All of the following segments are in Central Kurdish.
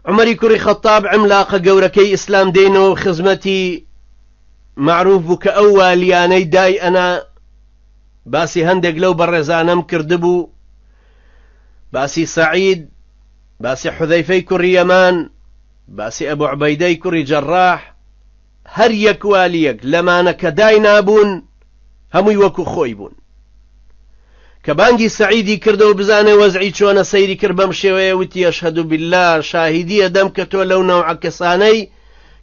عمەری کوڕی خەتاب عملاقە گەورەکەی ئیسلام دێنەوە خزمەتی معروف بوو کە ئەو والیانەی دای ئەنا باسی هەندێک لەو بەڕێزانەم کردبوو، باسی سەعید، باسی حوذەیفەی کوڕی یەمان، باسی ئەبوو عوبەیدەی کوڕی جەڕاح، هەر یەک والیەک لەمانە کە دای نابوون هەمووی وەکو خۆی بوون. کە بانگی سەعیدی کردەوە بزانێ وەزعی چۆنە سەیری کرد بەم شێوەیە وتی ئەشهەدو بالله شاهیدیە دەم کە تۆ لەو نەوعە کەسانەی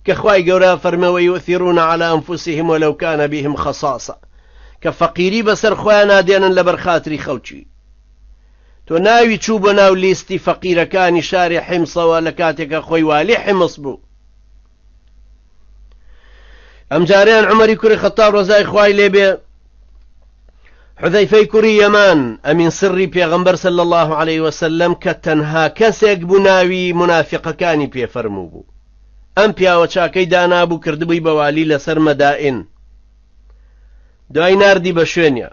کە خوای گەورە فەرمەوە یؤثرون على أنفسهم ولو كان بهم خصاصة کە فەقیری بەسەر خۆیان نادێنن لەبەر خاتری خەڵکی. تۆ ناوی چوو بۆ ناو لیستی فەقیرەکانی شاری حیمسەوە لە کاتێکە خۆی والی حیمس بوو. ئەم جاریان عومەری کوڕی خەتاب ڕەزای خوای لێبێ حوذەیفەی کوڕی یەمان ئەمین سری پێغەمبەر صلی الله عليه وسلم کە تەنها کەسێک بوو ناوی منافقەکانی پێفەرموو بوو. ئەم پیاوە چاکەی دانابوو کردبووی بە والی لەسەر مەدائین، دوای ناردی بە شوێنە.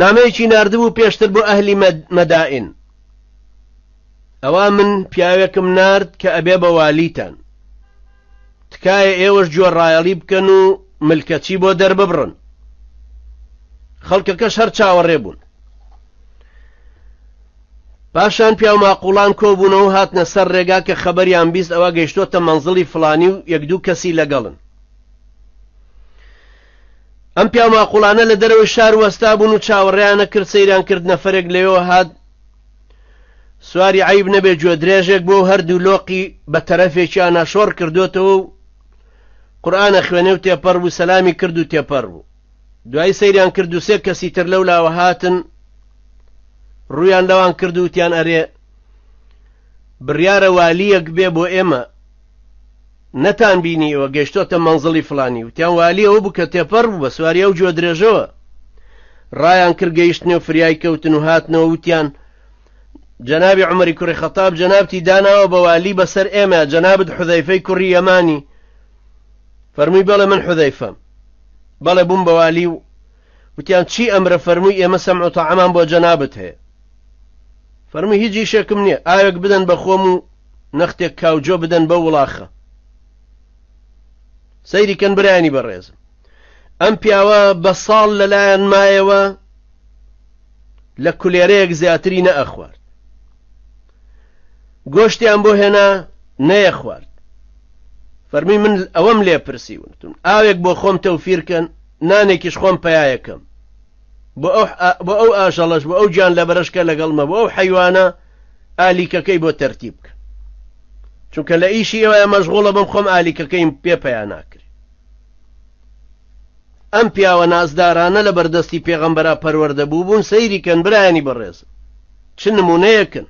نامەیەکی ناردبوو پێشتر بۆ ئەهلی مەدائین، ئەوە من پیاوێکم نارد کە ئەبێ بە والیتان، تکایە ئێوەش گوێڕایەڵی بکەن و ملکەچی بۆ دەرببڕن. خەڵکەکەش هەر چاوەڕێ بوون. پاشان پیاو ماقوڵان کۆبوونەوە هاتنە سەر ڕێگا کە خەبەریان بیست ئەوە گەیشتۆتە مەنزڵی فڵانی و یەک دوو کەسی لەگەڵن. ئەم پیاو ماقوڵانە لە دەرەوەی شار وەستا بوون و چاوەڕێیانە کرد، سەیران کرد نەفەرێک لەوێەوە هات سواری عیب نەبێ گوێ درێژێک بۆ هەردوو لۆقی بە تەرەفێکیان ناشۆڕ کردوتەوە و قورئانە خوێنێ و تێپەڕ بوو، سەلامی کرد و تێپەڕ بوو. دوای سەیریان کرد و سێ کەسی تر لەولاوە هاتن، ڕوویان لەوان کرد و وتیان ئەرێ بڕیارە والیەک بێ بۆ ئێمە نەتان بینیەوە گەیشتۆتە مەنزڵی فڵانی. وتیان والی ئەوە بوو کە تێپەڕ بوو بە سواری ئەو گوێ درێژەوە. ڕایان کرد گەیشتنێ و فریای کەوتن و هاتنەوە وتیان جەنابی عومەری کوڕی خەتاب جەنابتی داناوە بە والی بەسەر ئێمە، جەنابت حوذەیفەی کوڕی یەمانی. فەرمووی بەڵێ من حوذەیفەم. بەڵێ بووم بە والی و وتیان چی ئەمرە؟ فەرمووی ئێمە سەمع و تەعامان بۆ جەنابت هەیە. فەرمووی هیچ ئیشێکم نییە، ئاوێک بدەن بە خۆم و نەختێک کاوجۆ بدەن بە وڵاخە. سەیریکەن برایانی بەڕێزم. ئەم پیاوە بە ساڵ لەلایەن مایەوە لە کولێرەیەک زیاتری نەئە خوارد، گۆشتیان بۆ هێنا نەیە خوارد. فەرمی من ئەوەم لێ پرسیون ئاوێک بۆ خۆم تەوفیرکەن، نانێکیش خۆم پەیایەکەم بۆ ئەو ئاژەڵەش بۆ ئەو گیان لە بەرەشکە لەگەڵمە بۆ ئەو حەیوانە ئالیکەکەی بۆ تەرتیب بکە، چونکە لە ئیشی ئێوەیە مەشغوڵە بم خۆم ئالیکەکەیم پێ پەیان ناکرێت. ئەم پیاوە نازدارانە لە بەردەستی پێغەمبەرا پەروەردە بوو بوون. سەیریکەن برایانی بەڕێزم، چ نمونەیەکن